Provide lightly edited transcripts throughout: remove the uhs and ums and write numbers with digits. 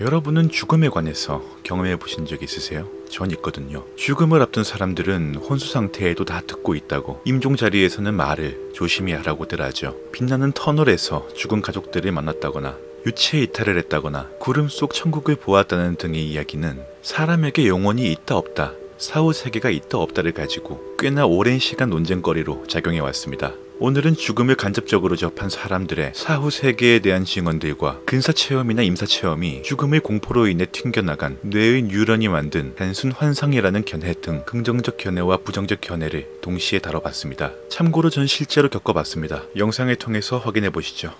여러분은 죽음에 관해서 경험해 보신 적 있으세요? 전 있거든요. 죽음을 앞둔 사람들은 혼수 상태에도 다 듣고 있다고 임종 자리에서는 말을 조심히 하라고들 하죠. 빛나는 터널에서 죽은 가족들을 만났다거나 유체 이탈을 했다거나 구름 속 천국을 보았다는 등의 이야기는 사람에게 영혼이 있다 없다, 사후 세계가 있다 없다를 가지고 꽤나 오랜 시간 논쟁거리로 작용해 왔습니다. 오늘은 죽음을 간접적으로 접한 사람들의 사후 세계에 대한 증언들과 근사체험이나 임사체험이 죽음의 공포로 인해 튕겨나간 뇌의 뉴런이 만든 단순 환상이라는 견해 등 긍정적 견해와 부정적 견해를 동시에 다뤄봤습니다. 참고로 전 실제로 겪어봤습니다. 영상을 통해서 확인해보시죠.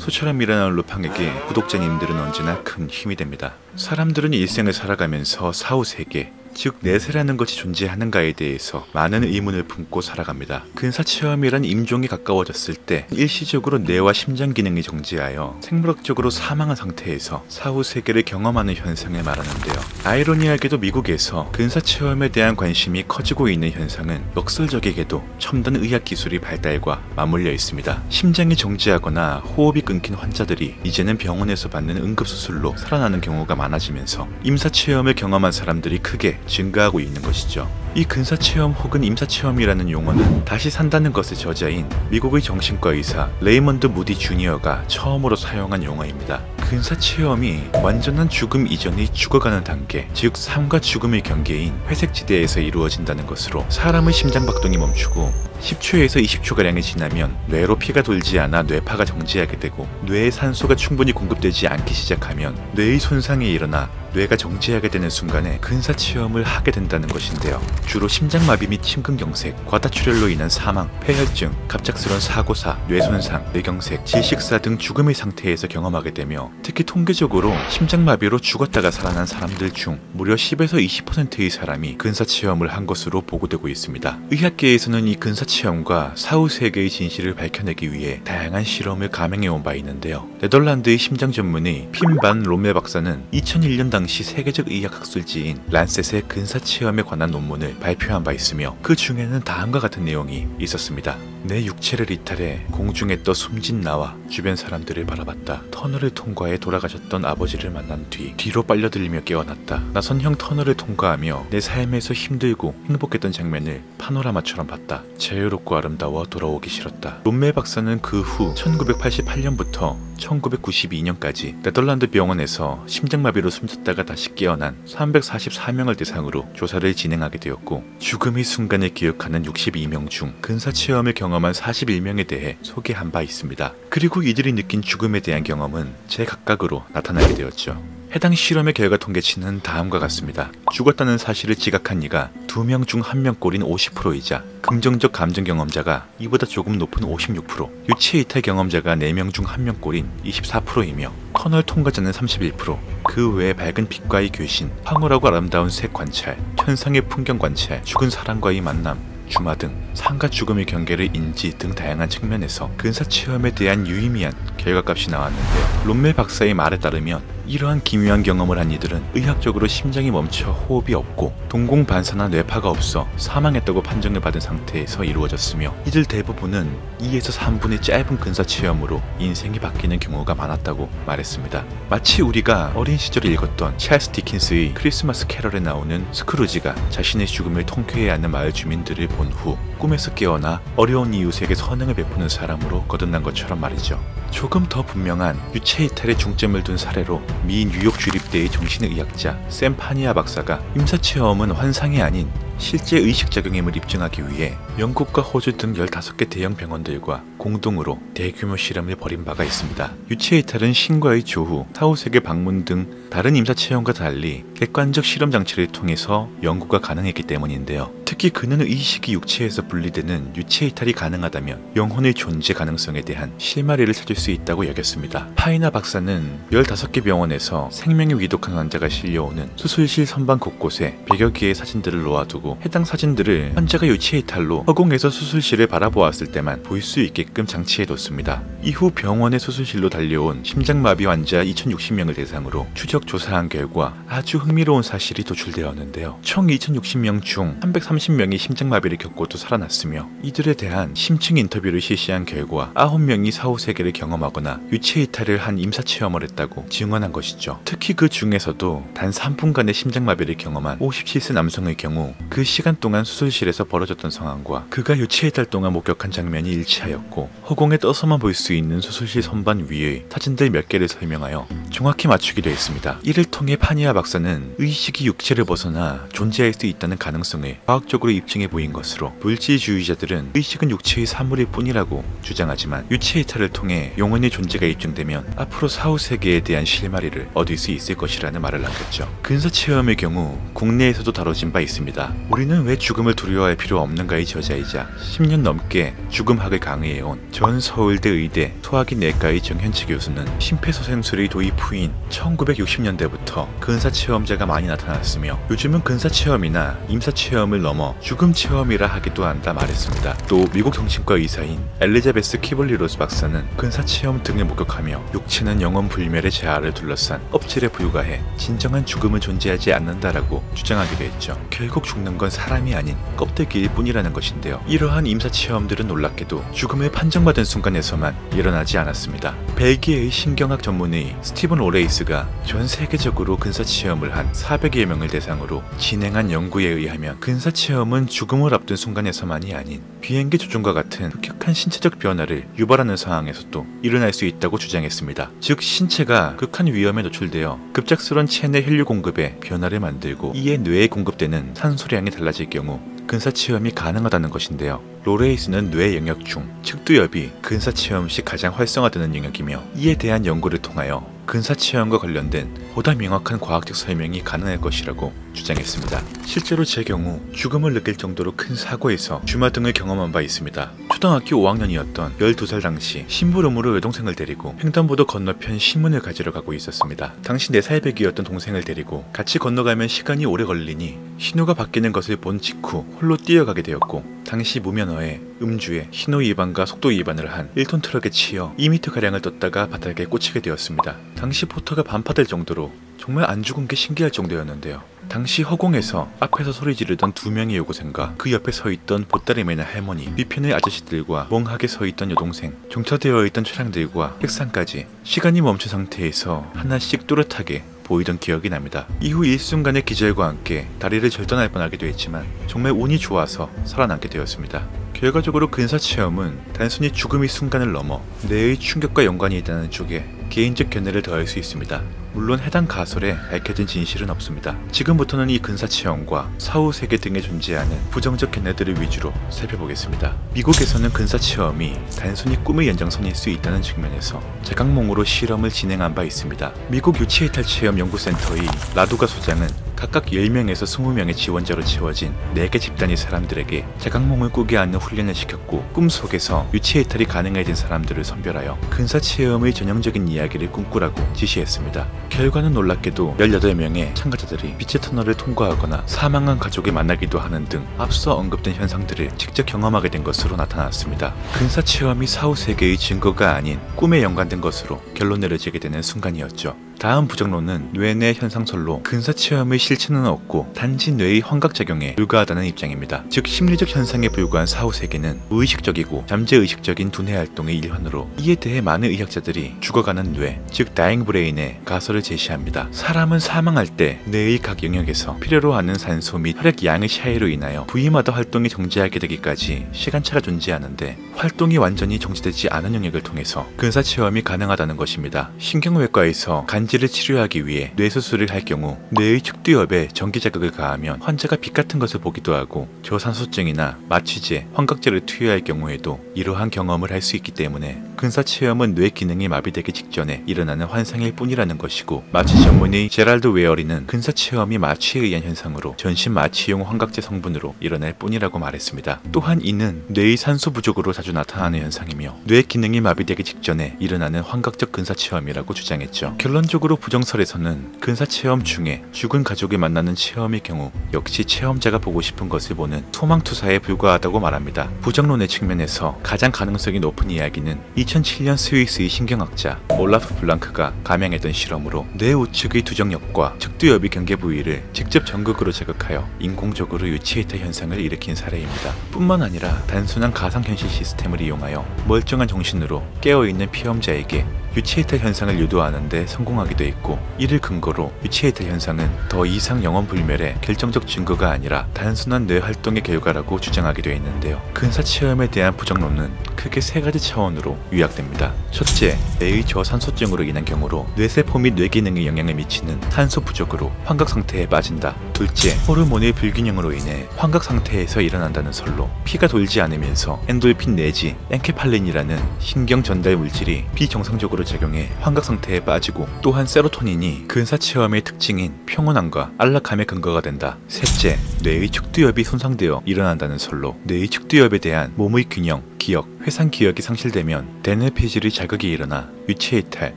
소처럼 일어나는 루팡에게 구독자님들은 언제나 큰 힘이 됩니다. 사람들은 일생을 살아가면서 사후세계, 즉 내세라는 것이 존재하는가에 대해서 많은 의문을 품고 살아갑니다. 근사체험이란 임종이 가까워졌을 때 일시적으로 뇌와 심장 기능이 정지하여 생물학적으로 사망한 상태에서 사후세계를 경험하는 현상을 말하는데요. 아이러니하게도 미국에서 근사체험에 대한 관심이 커지고 있는 현상은 역설적이게도 첨단 의학기술의 발달과 맞물려 있습니다. 심장이 정지하거나 호흡이 끊긴 환자들이 이제는 병원에서 받는 응급수술로 살아나는 경우가 많아지면서 임사체험을 경험한 사람들이 크게 증가하고 있는 것이죠. 이 근사체험 혹은 임사체험이라는 용어는 다시 산다는 것의 저자인 미국의 정신과 의사 레이먼드 무디 주니어가 처음으로 사용한 용어입니다. 근사체험이 완전한 죽음 이전의 죽어가는 단계, 즉 삶과 죽음의 경계인 회색지대에서 이루어진다는 것으로 사람의 심장박동이 멈추고 10초에서 20초가량이 지나면 뇌로 피가 돌지 않아 뇌파가 정지하게 되고 뇌에 산소가 충분히 공급되지 않기 시작하면 뇌의 손상이 일어나 뇌가 정지하게 되는 순간에 근사체험을 하게 된다는 것인데요. 주로 심장마비 및 심근경색, 과다출혈로 인한 사망, 폐혈증, 갑작스런 사고사, 뇌손상, 뇌경색, 질식사 등 죽음의 상태에서 경험하게 되며 특히 통계적으로 심장마비로 죽었다가 살아난 사람들 중 무려 10에서 20%의 사람이 근사체험을 한 것으로 보고되고 있습니다. 의학계에서는 이 근사체험과 사후세계의 진실을 밝혀내기 위해 다양한 실험을 감행해온 바 있는데요. 네덜란드의 심장 전문의 핀 반 롬메 박사는 2001년 당시 세계적 의학 학술지인 란셋의 근사체험에 관한 논문을 발표한 바 있으며 그 중에는 다음과 같은 내용이 있었습니다. 내 육체를 이탈해 공중에 떠 숨진 나와 주변 사람들을 바라봤다. 터널을 통과해 돌아가셨던 아버지를 만난 뒤 뒤로 빨려들며 깨어났다. 나선형 터널을 통과하며 내 삶에서 힘들고 행복했던 장면을 파노라마처럼 봤다. 자유롭고 아름다워 돌아오기 싫었다. 롬메 박사는 그 후 1988년부터 1992년까지 네덜란드 병원에서 심장마비로 숨졌다가 다시 깨어난 344명을 대상으로 조사를 진행하게 되었고 죽음의 순간을 기억하는 62명 중 근사체험을 경험한 41명에 대해 소개한 바 있습니다. 그리고 이들이 느낀 죽음에 대한 경험은 제각각으로 나타나게 되었죠. 해당 실험의 결과 통계치는 다음과 같습니다. 죽었다는 사실을 지각한 이가 2명 중 1명꼴인 50%이자 긍정적 감정 경험자가 이보다 조금 높은 56%, 유체 이탈 경험자가 4명 중 1명꼴인 24%이며 터널 통과자는 31%, 그 외에 밝은 빛과의 교신, 황홀하고 아름다운 색 관찰, 천상의 풍경 관찰, 죽은 사람과의 만남, 주마 등 삶과 죽음의 경계를 인지 등 다양한 측면에서 근사체험에 대한 유의미한 결과값이 나왔는데요. 롬메 박사의 말에 따르면 이러한 기묘한 경험을 한 이들은 의학적으로 심장이 멈춰 호흡이 없고 동공반사나 뇌파가 없어 사망했다고 판정을 받은 상태에서 이루어졌으며 이들 대부분은 2에서 3분의 짧은 근사체험으로 인생이 바뀌는 경우가 많았다고 말했습니다. 마치 우리가 어린 시절에 읽었던 찰스 디킨스의 크리스마스 캐럴에 나오는 스크루지가 자신의 죽음을 통쾌해야 하는 마을 주민들을 본 후 꿈에서 깨어나 어려운 이웃에게 선행을 베푸는 사람으로 거듭난 것처럼 말이죠. 조금 더 분명한 유체 이탈에 중점을 둔 사례로 미 뉴욕 주립대의 정신의학자 샘 파니아 박사가 임사체험은 환상이 아닌 실제 의식작용임을 입증하기 위해 영국과 호주 등 15개 대형 병원들과 공동으로 대규모 실험을 벌인 바가 있습니다. 유체 이탈은 신과의 조후, 사후세계 방문 등 다른 임사체험과 달리 객관적 실험 장치를 통해서 연구가 가능했기 때문인데요. 특히 그는 의식이 육체에서 분리되는 유체 이탈이 가능하다면 영혼의 존재 가능성에 대한 실마리를 찾을 수 있다고 여겼습니다. 파이나 박사는 15개 병원에서 생명이 위독한 환자가 실려오는 수술실 선반 곳곳에 100여 개의 사진들을 놓아두고 주장으로 해당 사진들을 환자가 유체 이탈로 허공에서 수술실을 바라보았을 때만 볼 수 있게끔 장치해뒀습니다. 이후 병원의 수술실로 달려온 심장마비 환자 2060명을 대상으로 추적 조사한 결과 아주 흥미로운 사실이 도출되었는데요. 총 2060명 중 330명이 심장마비를 겪고도 살아났으며 이들에 대한 심층 인터뷰를 실시한 결과 9명이 사후세계를 경험하거나 유체 이탈을 한 임사체험을 했다고 증언한 것이죠. 특히 그 중에서도 단 3분간의 심장마비를 경험한 57세 남성의 경우 그 시간 동안 수술실에서 벌어졌던 상황과 그가 유체 이탈 동안 목격한 장면이 일치하였고 허공에 떠서만 볼 수 있는 수술실 선반 위의 사진들 몇 개를 설명하여 정확히 맞추기도 했습니다. 이를 통해 파니아 박사는 의식이 육체를 벗어나 존재할 수 있다는 가능성을 과학적으로 입증해 보인 것으로 물질주의자들은 의식은 육체의 사물일 뿐이라고 주장하지만 유체 이탈을 통해 영혼의 존재가 입증되면 앞으로 사후세계에 대한 실마리를 얻을 수 있을 것이라는 말을 남겼죠. 근사체험의 경우 국내에서도 다뤄진 바 있습니다. 우리는 왜 죽음을 두려워할 필요 없는가의 저자이자 10년 넘게 죽음학을 강의해온 전 서울대 의대 소화기 내과의 정현치 교수는 심폐소생술의 도입 후인 1960년대부터 근사체험자가 많이 나타났으며 요즘은 근사체험이나 임사체험을 넘어 죽음체험이라 하기도 한다 말했습니다. 또 미국 정신과 의사인 엘리자베스 키블리로스 박사는 근사체험 등을 목격하며 육체는 영혼 불멸의 재화를 둘러싼 껍질에 불과해 진정한 죽음은 존재하지 않는다라고 주장하기도 했죠. 결국 죽는 건 사람이 아닌 껍데기일 뿐이라는 것인데요. 이러한 임사체험들은 놀랍게도 죽음을 판정받은 순간에서만 일어나지 않았습니다. 벨기에의 신경학 전문의 스티븐 오레이스가 전 세계적으로 근사체험을 한 400여 명을 대상으로 진행한 연구에 의하면 근사체험은 죽음을 앞둔 순간에서만이 아닌 비행기 조종과 같은 급격한 신체적 변화를 유발하는 상황에서도 일어날 수 있다고 주장했습니다. 즉 신체가 극한 위험에 노출되어 급작스러운 체내 혈류 공급에 변화를 만들고 이에 뇌에 공급되는 산소량이 달라질 경우 근사체험이 가능하다는 것인데요. 로레이스는 뇌 영역 중 측두엽이 근사체험 시 가장 활성화되는 영역이며 이에 대한 연구를 통하여 근사체험과 관련된 보다 명확한 과학적 설명이 가능할 것이라고 주장했습니다. 실제로 제 경우 죽음을 느낄 정도로 큰 사고에서 주마 등을 경험한 바 있습니다. 초등학교 5학년이었던 12살 당시 심부름으로 여동생을 데리고 횡단보도 건너편 신문을 가지러 가고 있었습니다. 당시 4살 배기였던 동생을 데리고 같이 건너가면 시간이 오래 걸리니 신호가 바뀌는 것을 본 직후 홀로 뛰어가게 되었고 당시 무면허에 음주에 신호 위반과 속도 위반을 한 1톤 트럭에 치여 2m가량을 떴다가 바닥에 꽂히게 되었습니다. 당시 포터가 반파될 정도로 정말 안 죽은 게 신기할 정도였는데요. 당시 허공에서 앞에서 소리 지르던 2명의 여고생과 그 옆에 서 있던 보따리 매는 할머니, 뒤편의 아저씨들과 멍하게 서 있던 여동생, 정차되어 있던 차량들과 책상까지 시간이 멈춘 상태에서 하나씩 또렷하게 보이던 기억이 납니다. 이후 일순간의 기절과 함께 다리를 절단할 뻔하기도 했지만 정말 운이 좋아서 살아남게 되었습니다. 결과적으로 근사체험은 단순히 죽음의 순간을 넘어 뇌의 충격과 연관이 있다는 쪽에 개인적 견해를 더할 수 있습니다. 물론 해당 가설에 밝혀진 진실은 없습니다. 지금부터는 이 근사체험과 사후세계 등에 존재하는 부정적 견해들을 위주로 살펴보겠습니다. 미국에서는 근사체험이 단순히 꿈의 연장선일 수 있다는 측면에서 자각몽으로 실험을 진행한 바 있습니다. 미국 유체이탈 체험 연구센터의 라두가 소장은 각각 10명에서 20명의 지원자로 채워진 4개 집단의 사람들에게 자각몽을 꾸게 하는 훈련을 시켰고 꿈속에서 유체이탈이 가능해진 사람들을 선별하여 근사체험의 전형적인 이야기를 꿈꾸라고 지시했습니다. 결과는 놀랍게도 18명의 참가자들이 빛의 터널을 통과하거나 사망한 가족을 만나기도 하는 등 앞서 언급된 현상들을 직접 경험하게 된 것으로 나타났습니다. 근사체험이 사후세계의 증거가 아닌 꿈에 연관된 것으로 결론 내려지게 되는 순간이었죠. 다음 부정론은 뇌내 현상설로 근사체험의 실체는 없고 단지 뇌의 환각작용에 불과하다는 입장입니다. 즉 심리적 현상에 불과한 사후세계는 무의식적이고 잠재의식적인 두뇌활동의 일환으로 이에 대해 많은 의학자들이 죽어가는 뇌, 즉 다잉 브레인의 가설을 제시합니다. 사람은 사망할 때 뇌의 각 영역에서 필요로 하는 산소 및 혈액 양의 차이로 인하여 부위마다 활동이 정지하게 되기까지 시간차가 존재하는데 활동이 완전히 정지되지 않은 영역을 통해서 근사체험이 가능하다는 것입니다. 신경외과에서 간지를 치료하기 위해 뇌수술을 할 경우 뇌의 측두엽에 전기자극을 가하면 환자가 빛 같은 것을 보기도 하고 저산소증이나 마취제, 환각제를 투여할 경우에도 이러한 경험을 할 수 있기 때문에 근사체험은 뇌 기능이 마비되기 직전에 일어나는 환상일 뿐이라는 것이고 마취 전문의 제랄드 웨어리는 근사체험이 마취에 의한 현상으로 전신 마취용 환각제 성분으로 일어날 뿐이라고 말했습니다. 또한 이는 뇌의 산소 부족으로 자주 나타나는 현상이며 뇌 기능이 마비되기 직전에 일어나는 환각적 근사체험이라고 주장했죠. 결론적으로 추가적으로 부정설에서는 근사 체험 중에 죽은 가족을 만나는 체험의 경우 역시 체험자가 보고 싶은 것을 보는 소망투사에 불과하다고 말합니다. 부정론의 측면에서 가장 가능성이 높은 이야기는 2007년 스위스의 신경학자 올라프 블랑크가 감행했던 실험으로 뇌 우측의 두정엽과 측두엽의 경계 부위를 직접 전극으로 자극하여 인공적으로 유치해탈 현상을 일으킨 사례입니다. 뿐만 아니라 단순한 가상현실 시스템을 이용하여 멀쩡한 정신으로 깨어있는 피험자에게 유치해탈 현상을 유도하는 데 성공하기도 했고, 이를 근거로 유치해탈 현상은 더 이상 영원 불멸의 결정적 증거가 아니라 단순한 뇌 활동의 결과라고 주장하기도 했는데요. 근사 체험에 대한 부정론은 크게 세 가지 차원으로 요약됩니다. 첫째, 뇌의 저산소증으로 인한 경우로 뇌세포 및 뇌기능에 영향을 미치는 탄소 부족으로 환각 상태에 빠진다. 둘째, 호르몬의 불균형으로 인해 환각 상태에서 일어난다는 설로 피가 돌지 않으면서 엔돌핀 내지 엔케팔린이라는 신경 전달 물질이 비정상적으로 작용해 환각 상태에 빠지고, 또한 세로토닌이 근사 체험의 특징인 평온함과 안락함의 근거가 된다. 셋째, 뇌의 측두엽이 손상되어 일어난다는 설로 뇌의 측두엽에 대한 몸의 균형, 기억, 회상 기억이 상실되면 대뇌 폐질의 자극이 일어나 유체이탈,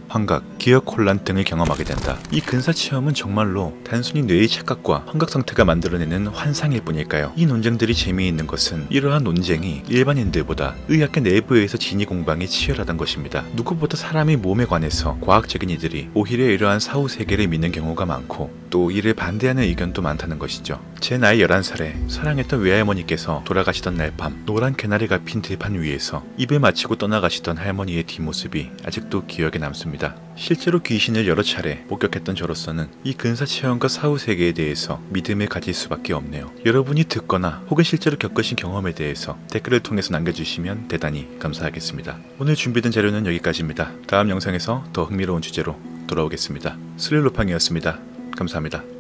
환각, 기억 혼란 등을 경험하게 된다. 이 근사 체험은 정말로 단순히 뇌의 착각과 환각 상태가 만들어내는 환상일 뿐일까요? 이 논쟁들이 재미있는 것은 이러한 논쟁이 일반인들보다 의학계 내부에서 진위 공방이 치열하단 것입니다. 누구보다 사람의 몸에 관해서 과학적인 이들이 오히려 이러한 사후 세계를 믿는 경우가 많고, 또 이를 반대하는 의견도 많다는 것이죠. 제 나이 11살에 사랑했던 외할머니께서 돌아가시던 날 밤 노란 개나리가 핀 들판 위에서 입을 맞추고 떠나가시던 할머니의 뒷모습이 아직도 기억에 남습니다. 실제로 귀신을 여러 차례 목격했던 저로서는 이 근사 체험과 사후 세계에 대해서 믿음을 가질 수밖에 없네요. 여러분이 듣거나 혹은 실제로 겪으신 경험에 대해서 댓글을 통해서 남겨주시면 대단히 감사하겠습니다. 오늘 준비된 자료는 여기까지입니다. 다음 영상에서 더 흥미로운 주제로 돌아오겠습니다. 스릴로팡이었습니다. 감사합니다.